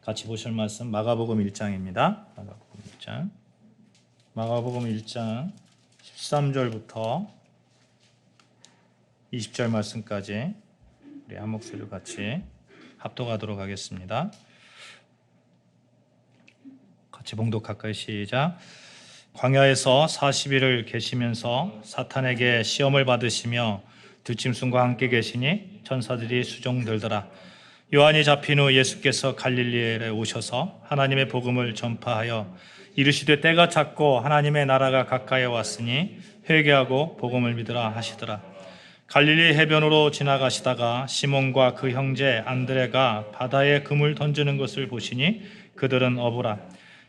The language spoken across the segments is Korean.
같이 보실 말씀 마가복음 1장입니다. 마가복음 1장 13절부터 20절 말씀까지 우리 한 목소리로 같이 합독하도록 하겠습니다. 같이 봉독할까요? 시작. 광야에서 40일을 계시면서 사탄에게 시험을 받으시며 들짐승과 함께 계시니 천사들이 수종들더라. 요한이 잡힌 후 예수께서 갈릴리에 오셔서 하나님의 복음을 전파하여 이르시되 때가 찼고 하나님의 나라가 가까이 왔으니 회개하고 복음을 믿으라 하시더라. 갈릴리 해변으로 지나가시다가 시몬과 그 형제 안드레가 바다에 금을 던지는 것을 보시니 그들은 어부라.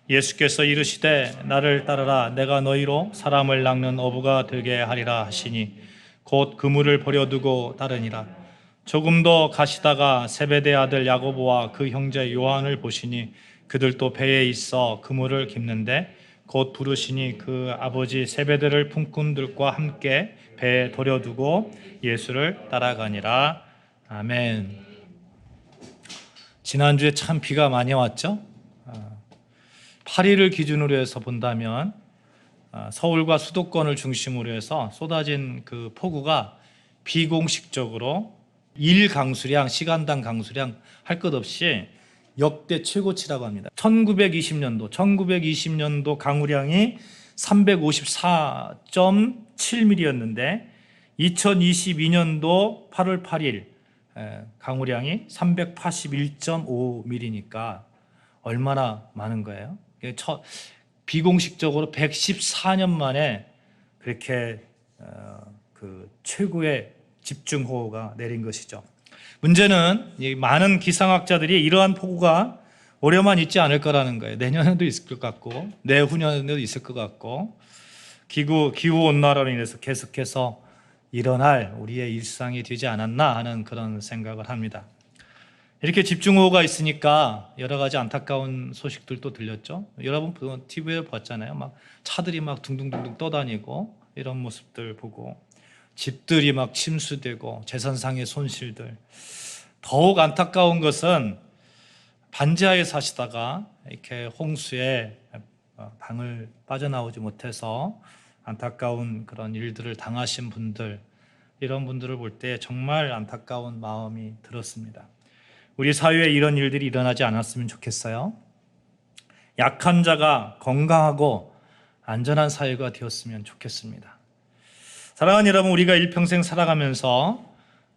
예수께서 이르시되 나를 따르라. 내가 너희로 사람을 낚는 어부가 되게 하리라 하시니 곧 그물을 버려두고 따르니라. 조금 더 가시다가 세베대 아들 야고보와 그 형제 요한을 보시니 그들도 배에 있어 그물을 깁는데 곧 부르시니 그 아버지 세베대를 품꾼들과 함께 배에 버려두고 예수를 따라가니라. 아멘. 지난주에 참 비가 많이 왔죠? 8일을 기준으로 해서 본다면 서울과 수도권을 중심으로 해서 쏟아진 그 폭우가 비공식적으로 일 강수량, 시간당 강수량 할 것 없이 역대 최고치라고 합니다. 1920년도 강우량이 354.7mm였는데 2022년도 8월 8일 강우량이 381.5mm니까 얼마나 많은 거예요? 비공식적으로 114년 만에 그렇게 그 최고의 집중호우가 내린 것이죠. 문제는 이 많은 기상학자들이 이러한 폭우가 오래만 있지 않을 거라는 거예요. 내년에도 있을 것 같고 내후년에도 있을 것 같고 기후온난화로 인해서 계속해서 일어날 우리의 일상이 되지 않았나 하는 그런 생각을 합니다. 이렇게 집중호우가 있으니까 여러 가지 안타까운 소식들도 들렸죠. 여러분 TV에 봤잖아요. 막 차들이 막 둥둥둥둥 떠다니고 이런 모습들 보고 집들이 막 침수되고 재산상의 손실들. 더욱 안타까운 것은 반지하에 사시다가 이렇게 홍수에 방을 빠져나오지 못해서 안타까운 그런 일들을 당하신 분들, 이런 분들을 볼 때 정말 안타까운 마음이 들었습니다. 우리 사회에 이런 일들이 일어나지 않았으면 좋겠어요. 약한 자가 건강하고 안전한 사회가 되었으면 좋겠습니다. 사랑하는 여러분, 우리가 일평생 살아가면서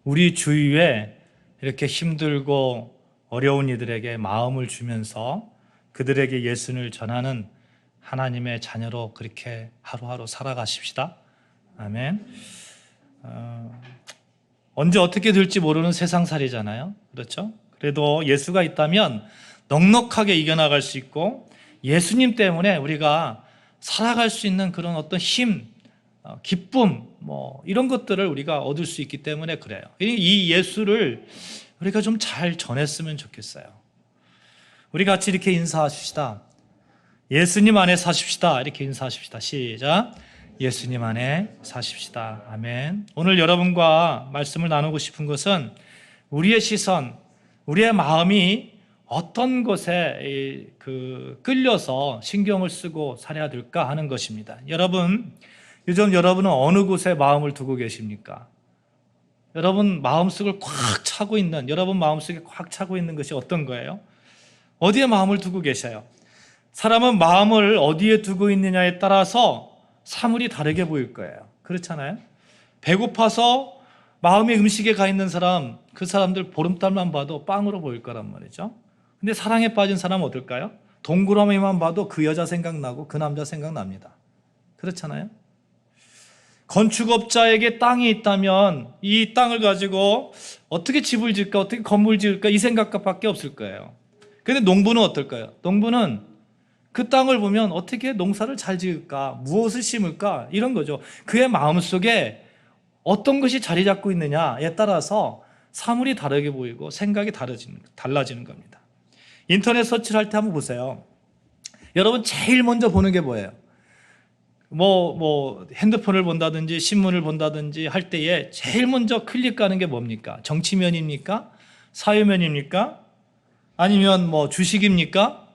우리 주위에 이렇게 힘들고 어려운 이들에게 마음을 주면서 그들에게 예수를 전하는 하나님의 자녀로 그렇게 하루하루 살아가십시다. 아멘. 언제 어떻게 될지 모르는 세상살이잖아요. 그렇죠? 그래도 예수가 있다면 넉넉하게 이겨나갈 수 있고 예수님 때문에 우리가 살아갈 수 있는 그런 어떤 힘, 기쁨, 이런 것들을 우리가 얻을 수 있기 때문에 그래요. 이 예수를 우리가 좀 잘 전했으면 좋겠어요. 우리 같이 이렇게 인사하십시다. 예수님 안에 사십시다. 이렇게 인사하십시다. 시작. 예수님 안에 사십시다. 아멘. 오늘 여러분과 말씀을 나누고 싶은 것은 우리의 시선, 우리의 마음이 어떤 것에 끌려서 신경을 쓰고 살아야 될까 하는 것입니다. 요즘 여러분은 어느 곳에 마음을 두고 계십니까? 여러분 마음속을 여러분 마음속에 꽉 차고 있는 것이 어떤 거예요? 어디에 마음을 두고 계셔요? 사람은 마음을 어디에 두고 있느냐에 따라서 사물이 다르게 보일 거예요. 그렇잖아요? 배고파서 마음이 음식에 가 있는 사람, 그 사람들 보름달만 봐도 빵으로 보일 거란 말이죠. 근데 사랑에 빠진 사람은 어떨까요? 동그라미만 봐도 그 여자 생각나고 그 남자 생각납니다. 그렇잖아요? 건축업자에게 땅이 있다면 이 땅을 가지고 어떻게 집을 지을까, 어떻게 건물 지을까 이 생각밖에 없을 거예요. 그런데 농부는 어떨까요? 농부는 그 땅을 보면 어떻게 농사를 잘 지을까, 무엇을 심을까 이런 거죠. 그의 마음속에 어떤 것이 자리 잡고 있느냐에 따라서 사물이 다르게 보이고 생각이 달라지는 겁니다. 인터넷 서치를 할 때 한번 보세요. 여러분 제일 먼저 보는 게 뭐예요? 핸드폰을 본다든지 신문을 본다든지 할 때에 제일 먼저 클릭하는 게 뭡니까? 정치면입니까? 사회면입니까? 아니면 뭐 주식입니까?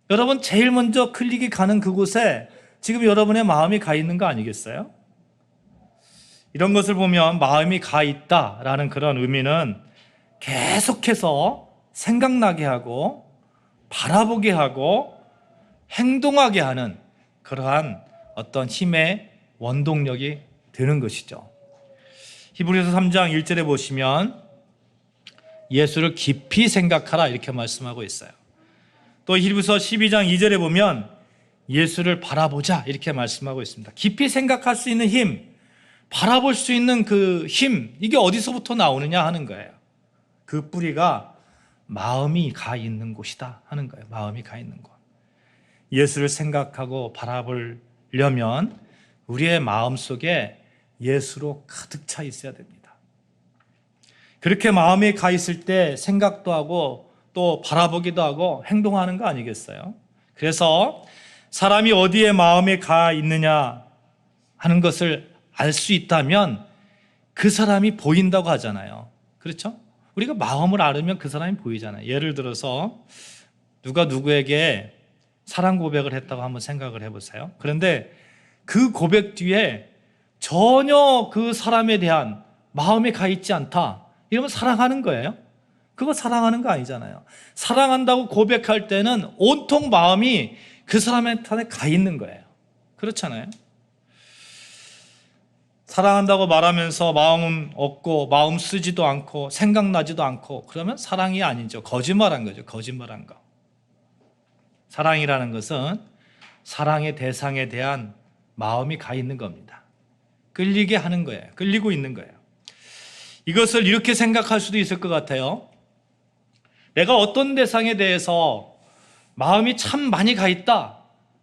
여러분 제일 먼저 클릭이 가는 그곳에 지금 여러분의 마음이 가 있는 거 아니겠어요? 이런 것을 보면 마음이 가 있다라는 그런 의미는 계속해서 생각나게 하고 바라보게 하고 행동하게 하는 그러한 어떤 힘의 원동력이 되는 것이죠. 히브리서 3장 1절에 보시면 예수를 깊이 생각하라 이렇게 말씀하고 있어요. 또 히브리서 12장 2절에 보면 예수를 바라보자 이렇게 말씀하고 있습니다. 깊이 생각할 수 있는 힘, 바라볼 수 있는 그 힘, 이게 어디서부터 나오느냐 하는 거예요. 그 뿌리가 마음이 가 있는 곳이다 하는 거예요. 마음이 가 있는 곳. 예수를 생각하고 바라보려면 우리의 마음 속에 예수로 가득 차 있어야 됩니다. 그렇게 마음이 가 있을 때 생각도 하고 또 바라보기도 하고 행동하는 거 아니겠어요? 그래서 사람이 어디에 마음이 가 있느냐 하는 것을 알 수 있다면 그 사람이 보인다고 하잖아요. 그렇죠? 우리가 마음을 알으면 그 사람이 보이잖아요. 예를 들어서 누가 누구에게 사랑 고백을 했다고 한번 생각을 해보세요. 그런데 그 고백 뒤에 전혀 그 사람에 대한 마음이 가 있지 않다. 이러면 사랑하는 거예요? 그거 사랑하는 거 아니잖아요. 사랑한다고 고백할 때는 온통 마음이 그 사람한테 가 있는 거예요. 그렇잖아요. 사랑한다고 말하면서 마음은 없고 마음 쓰지도 않고 생각나지도 않고 그러면 사랑이 아니죠. 거짓말한 거죠. 거짓말한 거. 사랑이라는 것은 사랑의 대상에 대한 마음이 가 있는 겁니다. 끌리게 하는 거예요. 끌리고 있는 거예요. 이것을 이렇게 생각할 수도 있을 것 같아요. 내가 어떤 대상에 대해서 마음이 참 많이 가 있다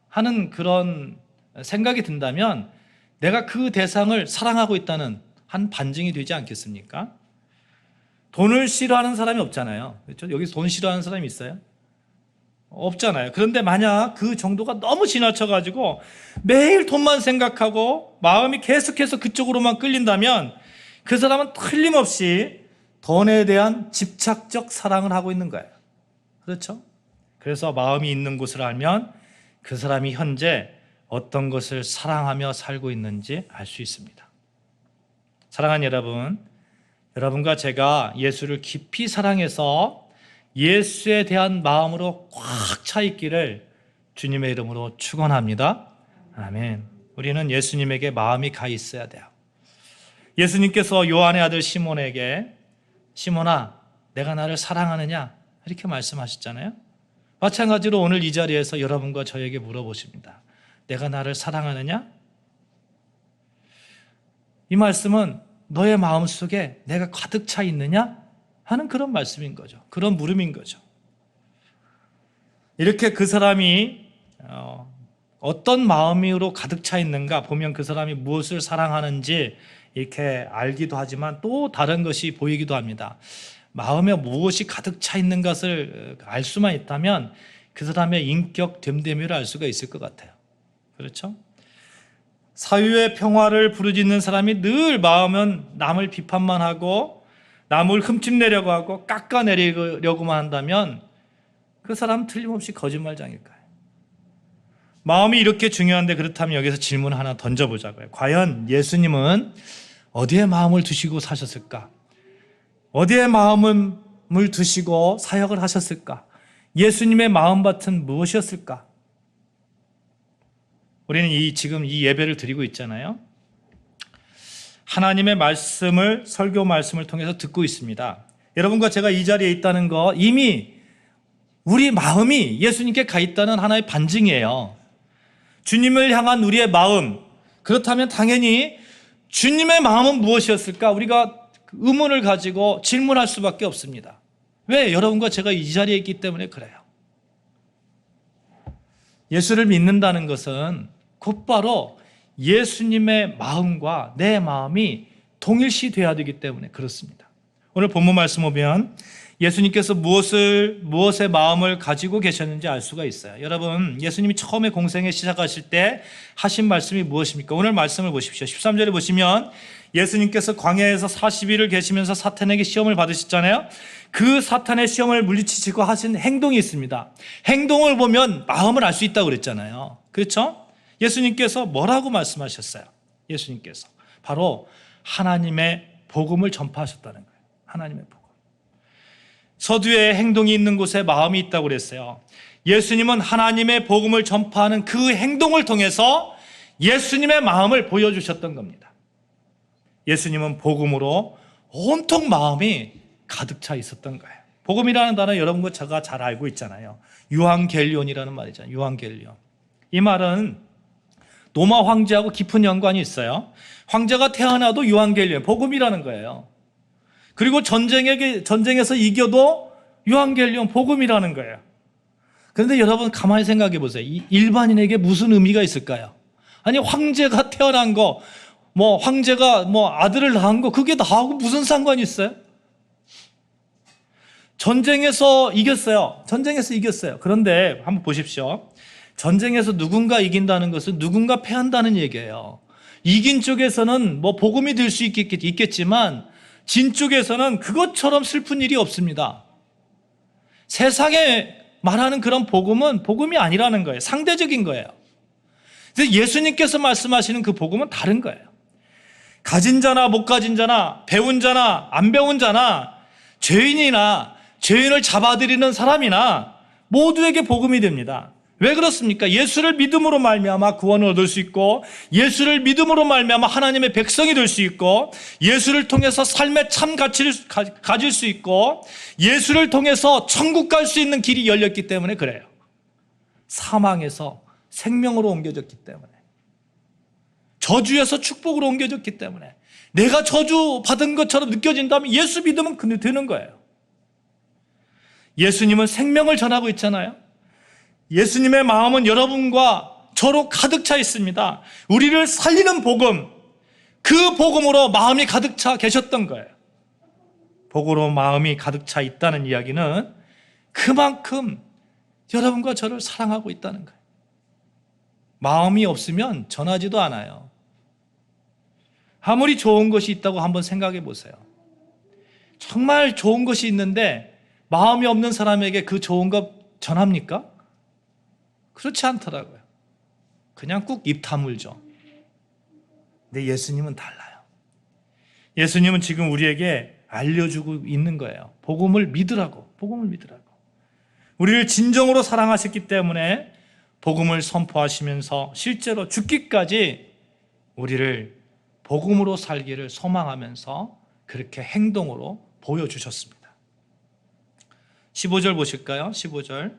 하는 그런 생각이 든다면 내가 그 대상을 사랑하고 있다는 한 반증이 되지 않겠습니까? 돈을 싫어하는 사람이 없잖아요. 그렇죠? 여기서 돈 싫어하는 사람이 있어요? 없잖아요. 그런데 만약 그 정도가 너무 지나쳐가지고 매일 돈만 생각하고 마음이 계속해서 그쪽으로만 끌린다면 그 사람은 틀림없이 돈에 대한 집착적 사랑을 하고 있는 거예요. 그렇죠? 그래서 마음이 있는 곳을 알면 그 사람이 현재 어떤 것을 사랑하며 살고 있는지 알 수 있습니다. 사랑하는 여러분, 여러분과 제가 예수를 깊이 사랑해서 예수에 대한 마음으로 꽉 차 있기를 주님의 이름으로 축원합니다. 아멘. 우리는 예수님에게 마음이 가 있어야 돼요. 예수님께서 요한의 아들 시몬에게 시몬아, 내가 나를 사랑하느냐? 이렇게 말씀하셨잖아요. 마찬가지로 오늘 이 자리에서 여러분과 저에게 물어보십니다. 내가 나를 사랑하느냐? 이 말씀은 너의 마음속에 내가 가득 차 있느냐? 하는 그런 말씀인 거죠. 그런 물음인 거죠. 이렇게 그 사람이 어떤 마음으로 가득 차 있는가 보면 그 사람이 무엇을 사랑하는지 이렇게 알기도 하지만 또 다른 것이 보이기도 합니다. 마음에 무엇이 가득 차 있는 것을 알 수만 있다면 그 사람의 인격 됨됨이를 알 수가 있을 것 같아요. 그렇죠? 사유의 평화를 부르짖는 사람이 늘 마음은 남을 비판만 하고 남을 흠집내려고 하고 깎아내리려고만 한다면 그 사람은 틀림없이 거짓말장일 거예요. 마음이 이렇게 중요한데 그렇다면 여기서 질문 하나 던져보자고요. 과연 예수님은 어디에 마음을 두시고 사셨을까? 어디에 마음을 두시고 사역을 하셨을까? 예수님의 마음밭은 무엇이었을까? 우리는 지금 이 예배를 드리고 있잖아요. 하나님의 말씀을 설교 말씀을 통해서 듣고 있습니다. 여러분과 제가 이 자리에 있다는 거 이미 우리 마음이 예수님께 가 있다는 하나의 반증이에요. 주님을 향한 우리의 마음, 그렇다면 당연히 주님의 마음은 무엇이었을까? 우리가 의문을 가지고 질문할 수밖에 없습니다. 왜? 여러분과 제가 이 자리에 있기 때문에 그래요. 예수를 믿는다는 것은 곧바로 예수님의 마음과 내 마음이 동일시 되어야 되기 때문에 그렇습니다. 오늘 본문 말씀 보면 예수님께서 무엇의 마음을 가지고 계셨는지 알 수가 있어요. 여러분, 예수님이 처음에 공생에 시작하실 때 하신 말씀이 무엇입니까? 오늘 말씀을 보십시오. 13절에 보시면 예수님께서 광야에서 40일을 계시면서 사탄에게 시험을 받으셨잖아요. 그 사탄의 시험을 물리치시고 하신 행동이 있습니다. 행동을 보면 마음을 알 수 있다고 그랬잖아요. 그렇죠? 예수님께서 뭐라고 말씀하셨어요? 예수님께서 바로 하나님의 복음을 전파하셨다는 거예요. 하나님의 복음. 서두에 행동이 있는 곳에 마음이 있다고 그랬어요. 예수님은 하나님의 복음을 전파하는 그 행동을 통해서 예수님의 마음을 보여주셨던 겁니다. 예수님은 복음으로 온통 마음이 가득 차 있었던 거예요. 복음이라는 단어 여러분과 제가 잘 알고 있잖아요. 유한겔리온이라는 말이잖아요. 유한겔리온. 이 말은 로마 황제하고 깊은 연관이 있어요. 황제가 태어나도 유한겔리온, 복음이라는 거예요. 그리고 전쟁에서 이겨도 유한겔리온, 복음이라는 거예요. 그런데 여러분 가만히 생각해 보세요. 이 일반인에게 무슨 의미가 있을까요? 아니 황제가 태어난 거, 황제가 아들을 낳은 거, 그게 나하고 무슨 상관이 있어요? 전쟁에서 이겼어요. 그런데 한번 보십시오. 전쟁에서 누군가 이긴다는 것은 누군가 패한다는 얘기예요. 이긴 쪽에서는 복음이 될 수 있겠지만 진 쪽에서는 그것처럼 슬픈 일이 없습니다. 세상에 말하는 그런 복음은 복음이 아니라는 거예요. 상대적인 거예요. 그래서 예수님께서 말씀하시는 그 복음은 다른 거예요. 가진 자나 못 가진 자나 배운 자나 안 배운 자나 죄인이나 죄인을 잡아들이는 사람이나 모두에게 복음이 됩니다. 왜 그렇습니까? 예수를 믿음으로 말미암아 구원을 얻을 수 있고, 예수를 믿음으로 말미암아 하나님의 백성이 될 수 있고, 예수를 통해서 삶의 참 가치를 가질 수 있고, 예수를 통해서 천국 갈 수 있는 길이 열렸기 때문에 그래요. 사망에서 생명으로 옮겨졌기 때문에, 저주에서 축복으로 옮겨졌기 때문에, 내가 저주 받은 것처럼 느껴진다면 예수 믿으면 되는 거예요. 예수님은 생명을 전하고 있잖아요. 예수님의 마음은 여러분과 저로 가득 차 있습니다. 우리를 살리는 복음, 그 복음으로 마음이 가득 차 계셨던 거예요. 복으로 마음이 가득 차 있다는 이야기는 그만큼 여러분과 저를 사랑하고 있다는 거예요. 마음이 없으면 전하지도 않아요. 아무리 좋은 것이 있다고 한번 생각해 보세요. 정말 좋은 것이 있는데 마음이 없는 사람에게 그 좋은 것 전합니까? 그렇지 않더라고요. 그냥 꾹 입 다물죠. 근데 예수님은 달라요. 예수님은 지금 우리에게 알려주고 있는 거예요. 복음을 믿으라고. 우리를 진정으로 사랑하셨기 때문에 복음을 선포하시면서 실제로 죽기까지 우리를 복음으로 살기를 소망하면서 그렇게 행동으로 보여주셨습니다. 15절 보실까요? 15절.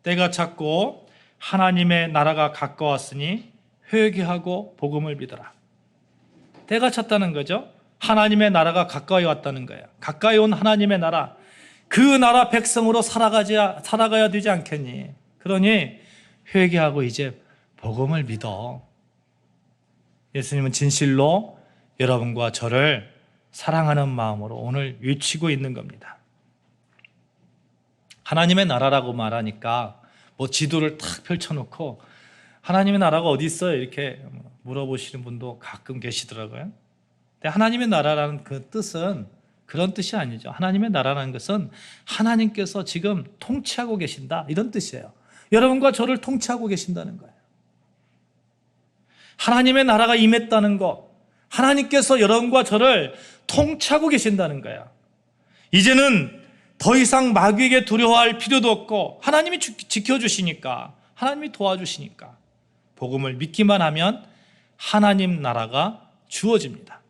때가 찼고 하나님의 나라가 가까웠으니 회개하고 복음을 믿어라. 때가 찼다는 거죠. 하나님의 나라가 가까이 왔다는 거예요. 가까이 온 하나님의 나라, 그 나라 백성으로 살아가야 되지 않겠니? 그러니 회개하고 이제 복음을 믿어. 예수님은 진실로 여러분과 저를 사랑하는 마음으로 오늘 외치고 있는 겁니다. 하나님의 나라라고 말하니까 지도를 탁 펼쳐놓고 하나님의 나라가 어디 있어요? 이렇게 물어보시는 분도 가끔 계시더라고요. 근데 하나님의 나라라는 그 뜻은 그런 뜻이 아니죠. 하나님의 나라라는 것은 하나님께서 지금 통치하고 계신다, 이런 뜻이에요. 여러분과 저를 통치하고 계신다는 거예요. 하나님의 나라가 임했다는 것, 하나님께서 여러분과 저를 통치하고 계신다는 거예요. 이제는 더 이상 마귀에게 두려워할 필요도 없고 하나님이 지켜주시니까, 하나님이 도와주시니까 복음을 믿기만 하면 하나님 나라가 주어집니다.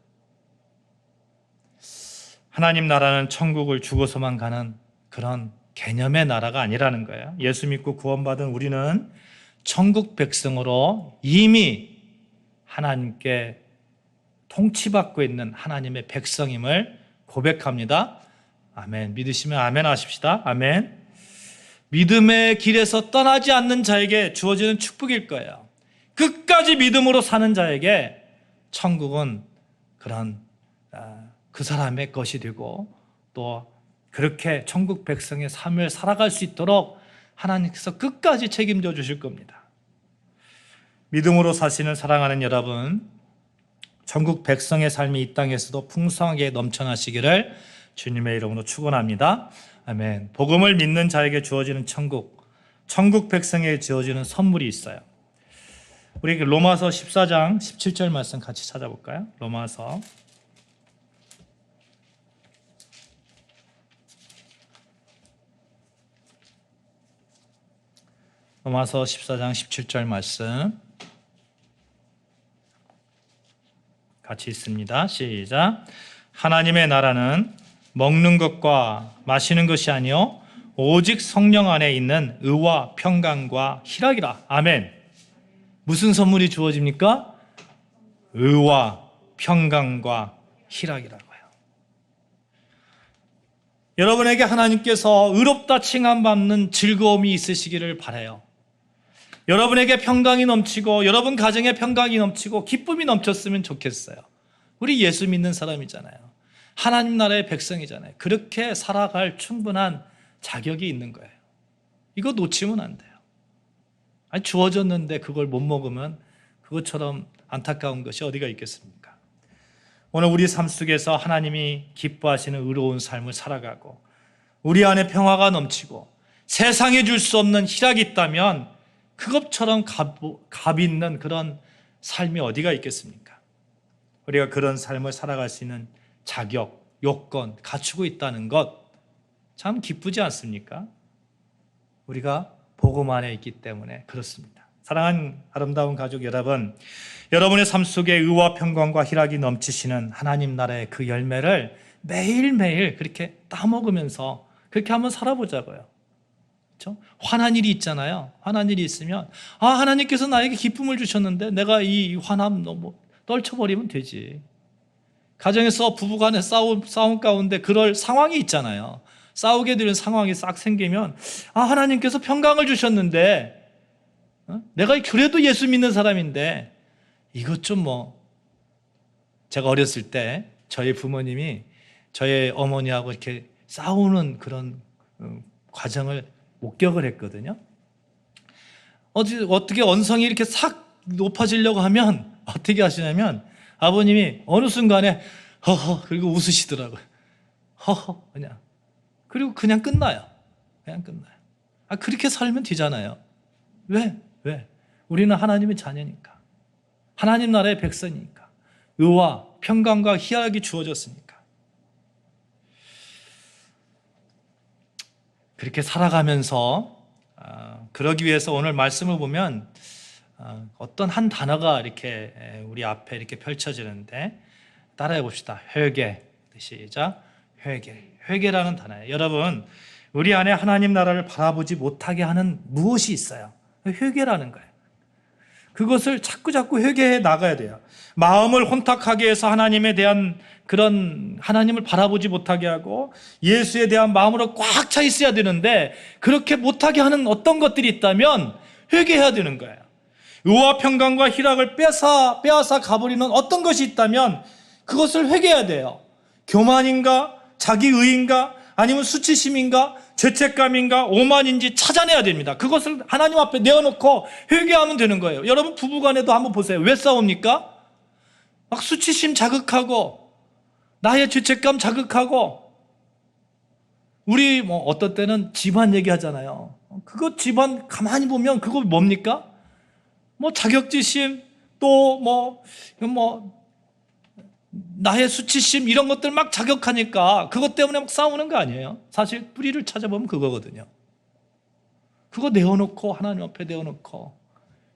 하나님 나라는 천국을 죽어서만 가는 그런 개념의 나라가 아니라는 거예요. 예수 믿고 구원받은 우리는 천국 백성으로 이미 하나님께 통치받고 있는 하나님의 백성임을 고백합니다. 아멘. 믿으시면 아멘 하십시다. 아멘. 믿음의 길에서 떠나지 않는 자에게 주어지는 축복일 거예요. 끝까지 믿음으로 사는 자에게 천국은 그런 그 사람의 것이 되고, 또 그렇게 천국 백성의 삶을 살아갈 수 있도록 하나님께서 끝까지 책임져 주실 겁니다. 믿음으로 사시는 사랑하는 여러분, 천국 백성의 삶이 이 땅에서도 풍성하게 넘쳐나시기를 주님의 이름으로 축원합니다. 아멘. 복음을 믿는 자에게 주어지는 천국 백성에게 주어지는 선물이 있어요. 우리 로마서 14장 17절 말씀 같이 찾아볼까요? 로마서 14장 17절 말씀 같이 있습니다. 시작. 하나님의 나라는 먹는 것과 마시는 것이 아니요 오직 성령 안에 있는 의와 평강과 희락이라. 아멘. 무슨 선물이 주어집니까? 의와 평강과 희락이라고요. 여러분에게 하나님께서 의롭다 칭함받는 즐거움이 있으시기를 바라요. 여러분에게 평강이 넘치고 여러분 가정에 평강이 넘치고 기쁨이 넘쳤으면 좋겠어요. 우리 예수 믿는 사람이잖아요. 하나님 나라의 백성이잖아요. 그렇게 살아갈 충분한 자격이 있는 거예요. 이거 놓치면 안 돼요. 아니, 주어졌는데 그걸 못 먹으면 그것처럼 안타까운 것이 어디가 있겠습니까? 오늘 우리 삶 속에서 하나님이 기뻐하시는 의로운 삶을 살아가고 우리 안에 평화가 넘치고 세상에 줄 수 없는 희락이 있다면 그것처럼 값 있는 그런 삶이 어디가 있겠습니까? 우리가 그런 삶을 살아갈 수 있는 자격, 요건 갖추고 있다는 것 참 기쁘지 않습니까? 우리가 복음 안에 있기 때문에 그렇습니다. 사랑하는 아름다운 가족 여러분, 여러분의 삶 속에 의와 평강과 희락이 넘치시는 하나님 나라의 그 열매를 매일매일 그렇게 따먹으면서 그렇게 한번 살아보자고요. 그렇죠? 화난 일이 있잖아요. 화난 일이 있으면 하나님께서 나에게 기쁨을 주셨는데 내가 이 화남 너무 떨쳐버리면 되지. 가정에서 부부간에 싸움 가운데 그럴 상황이 있잖아요. 싸우게 되는 상황이 싹 생기면 하나님께서 평강을 주셨는데 내가 그래도 예수 믿는 사람인데 이것 좀 제가 어렸을 때 저희 부모님이 저희 어머니하고 이렇게 싸우는 그런 과정을 목격을 했거든요. 어떻게 언성이 이렇게 싹 높아지려고 하면 어떻게 하시냐면 아버님이 어느 순간에 허허 그리고 웃으시더라고요. 허허 그리고 그냥 끝나요. 그렇게 살면 되잖아요. 왜? 우리는 하나님의 자녀니까. 하나님 나라의 백성이니까. 의와 평강과 희락이 주어졌으니까. 그렇게 살아가면서 그러기 위해서 오늘 말씀을 보면 어떤 한 단어가 이렇게 우리 앞에 이렇게 펼쳐지는데 따라해 봅시다. 회개. 시작. 회개라는 단어예요. 여러분, 우리 안에 하나님 나라를 바라보지 못하게 하는 무엇이 있어요? 회개라는 거예요. 그것을 자꾸 회개해 나가야 돼요. 마음을 혼탁하게 해서 하나님에 대한 그런 하나님을 바라보지 못하게 하고 예수에 대한 마음으로 꽉 차 있어야 되는데 그렇게 못하게 하는 어떤 것들이 있다면 회개해야 되는 거예요. 의와 평강과 희락을 빼앗아 가버리는 어떤 것이 있다면 그것을 회개해야 돼요. 교만인가? 자기의인가? 아니면 수치심인가? 죄책감인가? 오만인지 찾아내야 됩니다. 그것을 하나님 앞에 내어놓고 회개하면 되는 거예요. 여러분 부부간에도 한번 보세요. 왜 싸웁니까? 막 수치심 자극하고 나의 죄책감 자극하고 우리 어떤 때는 집안 얘기하잖아요. 그거 집안 가만히 보면 그거 뭡니까? 자격지심 또 나의 수치심 이런 것들 막 자극하니까 그것 때문에 막 싸우는 거 아니에요? 사실 뿌리를 찾아보면 그거거든요. 그거 내어놓고 하나님 앞에 내어놓고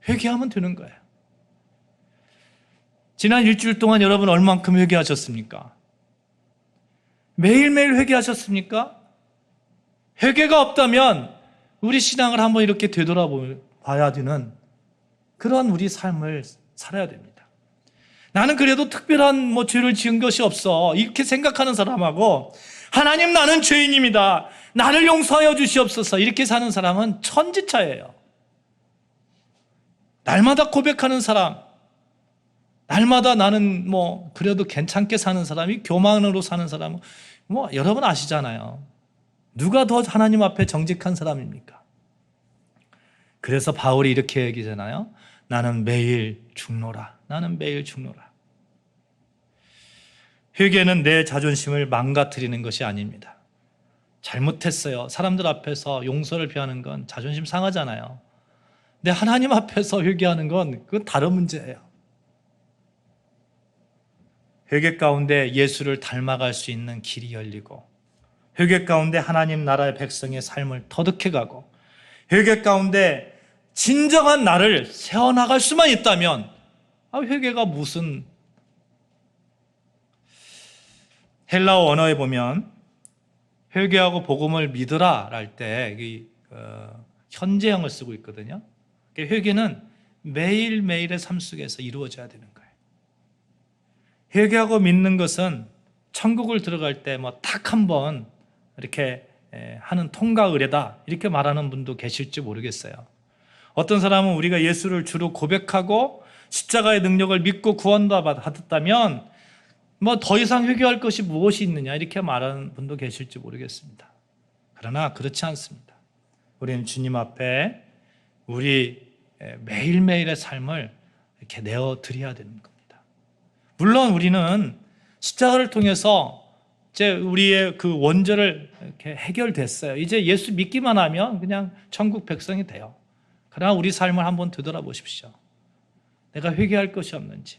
회개하면 되는 거예요. 지난 일주일 동안 여러분 얼만큼 회개하셨습니까? 매일매일 회개하셨습니까? 회개가 없다면 우리 신앙을 한번 이렇게 되돌아봐야 되는 그런 우리 삶을 살아야 됩니다. 나는 그래도 특별한 죄를 지은 것이 없어 이렇게 생각하는 사람하고 하나님 나는 죄인입니다. 나를 용서하여 주시옵소서 이렇게 사는 사람은 천지차예요. 날마다 고백하는 사람, 날마다 나는 그래도 괜찮게 사는 사람이 교만으로 사는 사람 여러분 아시잖아요. 누가 더 하나님 앞에 정직한 사람입니까? 그래서 바울이 이렇게 얘기잖아요. 나는 매일 죽노라. 회개는 내 자존심을 망가뜨리는 것이 아닙니다. 잘못했어요. 사람들 앞에서 용서를 비하는 건 자존심 상하잖아요. 근데 하나님 앞에서 회개하는 건 그건 다른 문제예요. 회개 가운데 예수를 닮아갈 수 있는 길이 열리고, 회개 가운데 하나님 나라의 백성의 삶을 터득해가고, 회개 가운데 진정한 나를 세워나갈 수만 있다면, 회개가 무슨, 헬라어 언어에 보면 회개하고 복음을 믿으라 할 때 현재형을 쓰고 있거든요. 회개는 매일매일의 삶 속에서 이루어져야 되는 거예요. 회개하고 믿는 것은 천국을 들어갈 때 딱 한 번 이렇게 하는 통과 의례다 이렇게 말하는 분도 계실지 모르겠어요. 어떤 사람은 우리가 예수를 주로 고백하고 십자가의 능력을 믿고 구원도 받았다면 더 이상 회개할 것이 무엇이 있느냐 이렇게 말하는 분도 계실지 모르겠습니다. 그러나 그렇지 않습니다. 우리는 주님 앞에 우리 매일매일의 삶을 이렇게 내어드려야 되는 겁니다. 물론 우리는 십자가를 통해서 이제 우리의 그 원죄를 이렇게 해결됐어요. 이제 예수 믿기만 하면 그냥 천국 백성이 돼요. 그러나 우리 삶을 한번 되돌아보십시오. 내가 회개할 것이 없는지.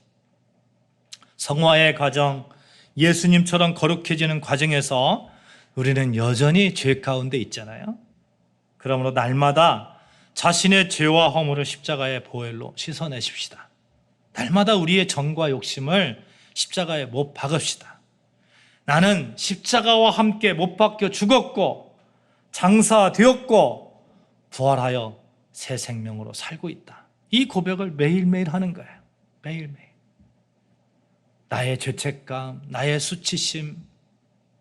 성화의 과정, 예수님처럼 거룩해지는 과정에서 우리는 여전히 죄 가운데 있잖아요. 그러므로 날마다 자신의 죄와 허물을 십자가의 보혈로 씻어내십시다. 날마다 우리의 정과 욕심을 십자가에 못 박읍시다. 나는 십자가와 함께 못 박혀 죽었고 장사되었고 부활하여 새 생명으로 살고 있다. 이 고백을 매일매일 하는 거예요. 매일매일. 나의 죄책감, 나의 수치심,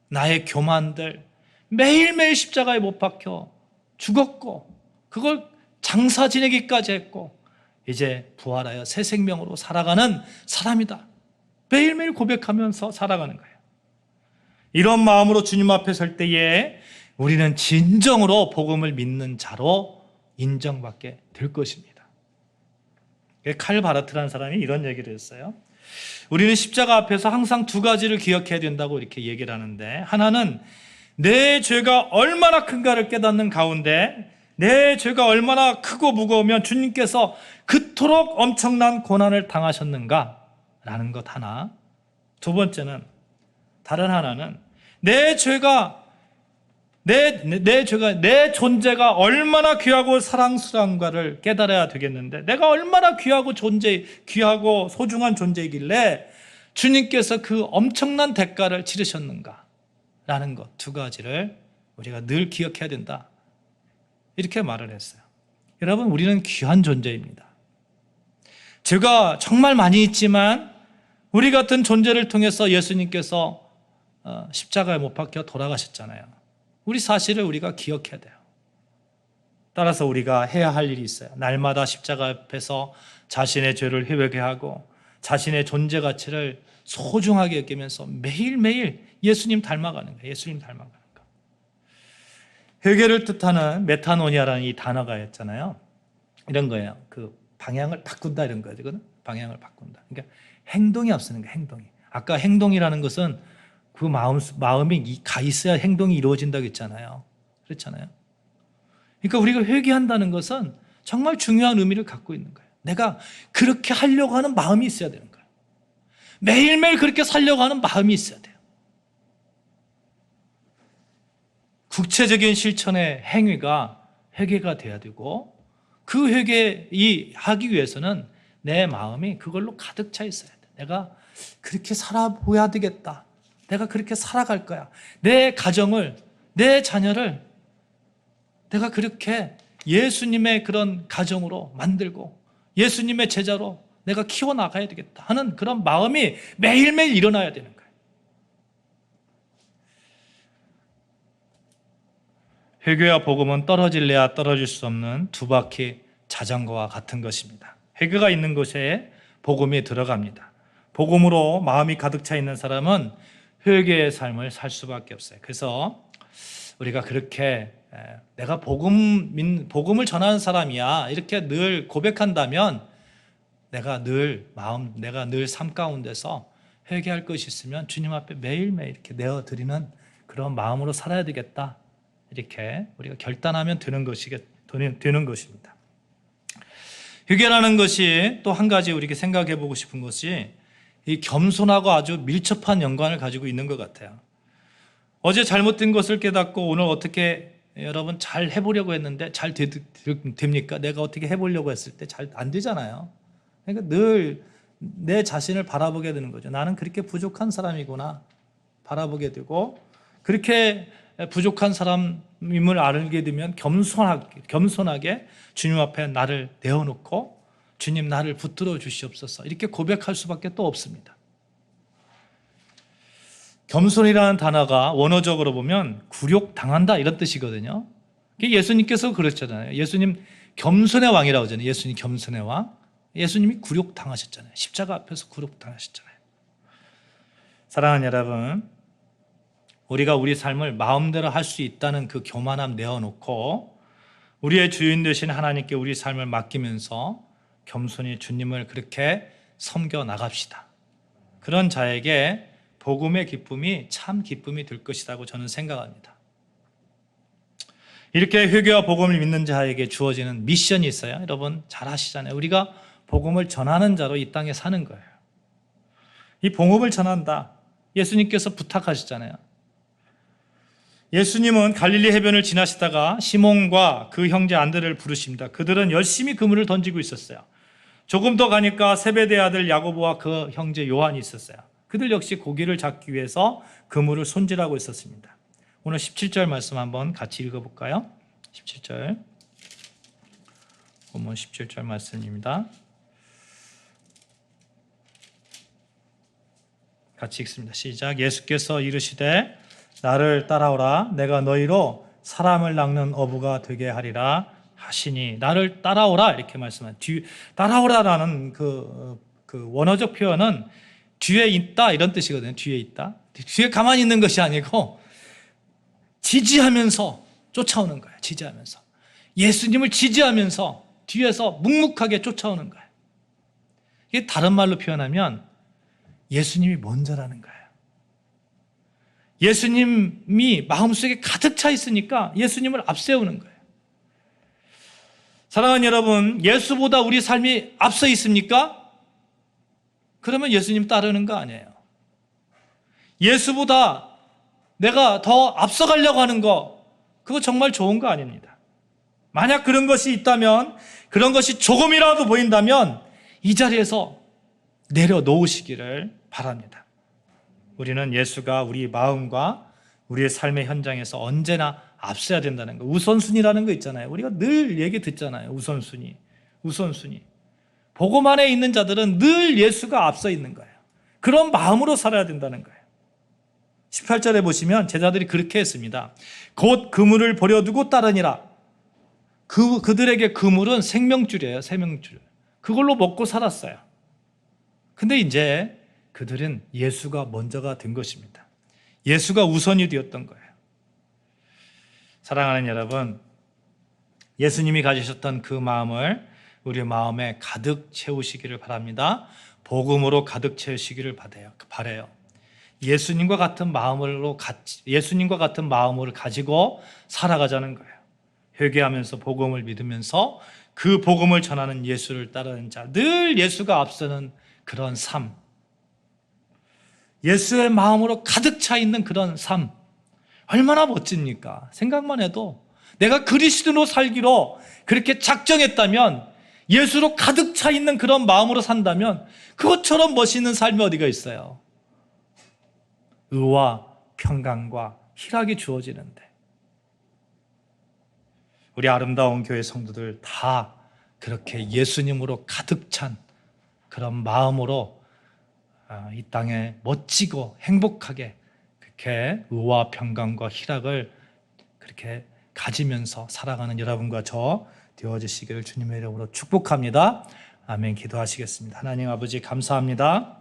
나의 교만들 매일매일 십자가에 못 박혀 죽었고 그걸 장사 지내기까지 했고 이제 부활하여 새 생명으로 살아가는 사람이다. 매일매일 고백하면서 살아가는 거예요. 이런 마음으로 주님 앞에 설 때에 우리는 진정으로 복음을 믿는 자로 인정받게 될 것입니다. 칼 바르트라는 사람이 이런 얘기를 했어요. 우리는 십자가 앞에서 항상 두 가지를 기억해야 된다고 이렇게 얘기를 하는데, 하나는 내 죄가 얼마나 큰가를 깨닫는 가운데 내 죄가 얼마나 크고 무거우면 주님께서 그토록 엄청난 고난을 당하셨는가라는 것 하나, 두 번째는 다른 하나는 내 존재가 얼마나 귀하고 사랑스러운가를 깨달아야 되겠는데, 내가 얼마나 귀하고 소중한 존재이길래 주님께서 그 엄청난 대가를 치르셨는가라는 것 두 가지를 우리가 늘 기억해야 된다. 이렇게 말을 했어요. 여러분, 우리는 귀한 존재입니다. 죄가 정말 많이 있지만 우리 같은 존재를 통해서 예수님께서 십자가에 못 박혀 돌아가셨잖아요. 우리 사실을 우리가 기억해야 돼요. 따라서 우리가 해야 할 일이 있어요. 날마다 십자가 앞에서 자신의 죄를 회개하고 자신의 존재 가치를 소중하게 여기면서 매일매일 예수님 닮아가는 거예요. 예수님 닮아가는 거. 회개를 뜻하는 메타노니아라는 이 단어가 있잖아요. 이런 거예요. 그 방향을 바꾼다 이런 거거든. 방향을 바꾼다. 그러니까 행동이 없으는 거예요. 행동이. 아까 행동이라는 것은 그 마음이 가 있어야 행동이 이루어진다고 했잖아요. 그렇잖아요. 그러니까 우리가 회개한다는 것은 정말 중요한 의미를 갖고 있는 거예요. 내가 그렇게 하려고 하는 마음이 있어야 되는 거예요. 매일매일 그렇게 살려고 하는 마음이 있어야 돼요. 구체적인 실천의 행위가 회개가 돼야 되고, 그 하기 위해서는 내 마음이 그걸로 가득 차 있어야 돼. 내가 그렇게 살아보야 되겠다. 내가 그렇게 살아갈 거야. 내 가정을, 내 자녀를 내가 그렇게 예수님의 그런 가정으로 만들고 예수님의 제자로 내가 키워나가야 되겠다 하는 그런 마음이 매일매일 일어나야 되는 거예요. 회개와 복음은 떨어질래야 떨어질 수 없는 두 바퀴 자전거와 같은 것입니다. 회개가 있는 곳에 복음이 들어갑니다. 복음으로 마음이 가득 차 있는 사람은 회개의 삶을 살 수밖에 없어요. 그래서 우리가 그렇게 내가 복음을 전하는 사람이야 이렇게 늘 고백한다면 내가 늘 삶 가운데서 회개할 것이 있으면 주님 앞에 매일매일 이렇게 내어드리는 그런 마음으로 살아야 되겠다. 이렇게 우리가 결단하면 되는 것입니다. 회개라는 것이 또 한 가지 우리가 생각해 보고 싶은 것이 이 겸손하고 아주 밀접한 연관을 가지고 있는 것 같아요. 어제 잘못된 것을 깨닫고 오늘 어떻게 여러분 잘 해보려고 했는데 잘 됩니까? 내가 어떻게 해보려고 했을 때 잘 안 되잖아요. 그러니까 늘 내 자신을 바라보게 되는 거죠. 나는 그렇게 부족한 사람이구나 바라보게 되고, 그렇게 부족한 사람임을 알게 되면 겸손하게 주님 앞에 나를 내어놓고 주님 나를 붙들어 주시옵소서 이렇게 고백할 수밖에 또 없습니다. 겸손이라는 단어가 원어적으로 보면 굴욕당한다 이런 뜻이거든요. 예수님께서 그랬잖아요. 예수님 겸손의 왕이라고 하잖아요. 예수님 겸손의 왕. 예수님이 굴욕당하셨잖아요. 십자가 앞에서 굴욕당하셨잖아요. 사랑하는 여러분, 우리가 우리 삶을 마음대로 할 수 있다는 그 교만함 내어놓고 우리의 주인 되신 하나님께 우리 삶을 맡기면서 겸손히 주님을 그렇게 섬겨 나갑시다. 그런 자에게 복음의 기쁨이 참 기쁨이 될 것이라고 저는 생각합니다. 이렇게 회개와 복음을 믿는 자에게 주어지는 미션이 있어요. 여러분 잘 아시잖아요. 우리가 복음을 전하는 자로 이 땅에 사는 거예요. 이 복음을 전한다. 예수님께서 부탁하셨잖아요. 예수님은 갈릴리 해변을 지나시다가 시몬과 그 형제 안드레를 부르십니다. 그들은 열심히 그물을 던지고 있었어요. 조금 더 가니까 세베대의 아들 야고보와 그 형제 요한이 있었어요. 그들 역시 고기를 잡기 위해서 그물을 손질하고 있었습니다. 오늘 17절 말씀 한번 같이 읽어볼까요? 17절 본문 17절 말씀입니다. 같이 읽습니다. 시작. 예수께서 이르시되 나를 따라오라. 내가 너희로 사람을 낚는 어부가 되게 하리라 하시니. 나를 따라오라 이렇게 말씀합니다. 따라오라라는 그 원어적 표현은 뒤에 있다 이런 뜻이거든요. 뒤에 있다. 뒤에 가만히 있는 것이 아니고 지지하면서 쫓아오는 거예요. 지지하면서. 예수님을 지지하면서 뒤에서 묵묵하게 쫓아오는 거예요. 이게 다른 말로 표현하면 예수님이 먼저라는 거예요. 예수님이 마음속에 가득 차 있으니까 예수님을 앞세우는 거예요. 사랑하는 여러분, 예수보다 우리 삶이 앞서 있습니까? 그러면 예수님 따르는 거 아니에요. 예수보다 내가 더 앞서가려고 하는 거, 그거 정말 좋은 거 아닙니다. 만약 그런 것이 있다면, 그런 것이 조금이라도 보인다면 이 자리에서 내려놓으시기를 바랍니다. 우리는 예수가 우리 마음과 우리의 삶의 현장에서 언제나 앞서야 된다는 거. 우선순위라는 거 있잖아요. 우리가 늘 얘기 듣잖아요. 우선순위. 복음 안에 있는 자들은 늘 예수가 앞서 있는 거예요. 그런 마음으로 살아야 된다는 거예요. 18절에 보시면 제자들이 그렇게 했습니다. 곧 그물을 버려두고 따르니라. 그들에게 그물은 생명줄이에요. 생명줄. 그걸로 먹고 살았어요. 근데 이제 그들은 예수가 먼저가 된 것입니다. 예수가 우선이 되었던 거예요. 사랑하는 여러분, 예수님이 가지셨던 그 마음을 우리 마음에 가득 채우시기를 바랍니다. 복음으로 가득 채우시기를 바라요. 예수님과 같은 마음을 가지고 살아가자는 거예요. 회개하면서 복음을 믿으면서 그 복음을 전하는 예수를 따르는 자, 늘 예수가 앞서는 그런 삶, 예수의 마음으로 가득 차 있는 그런 삶, 얼마나 멋집니까? 생각만 해도 내가 그리스도로 살기로 그렇게 작정했다면, 예수로 가득 차 있는 그런 마음으로 산다면 그것처럼 멋있는 삶이 어디가 있어요? 의와 평강과 희락이 주어지는데, 우리 아름다운 교회 성도들 다 그렇게 예수님으로 가득 찬 그런 마음으로 이 땅에 멋지고 행복하게 그렇게 의와 평강과 희락을 그렇게 가지면서 살아가는 여러분과 저 되어주시기를 주님의 이름으로 축복합니다. 아멘. 기도하시겠습니다. 하나님 아버지 감사합니다.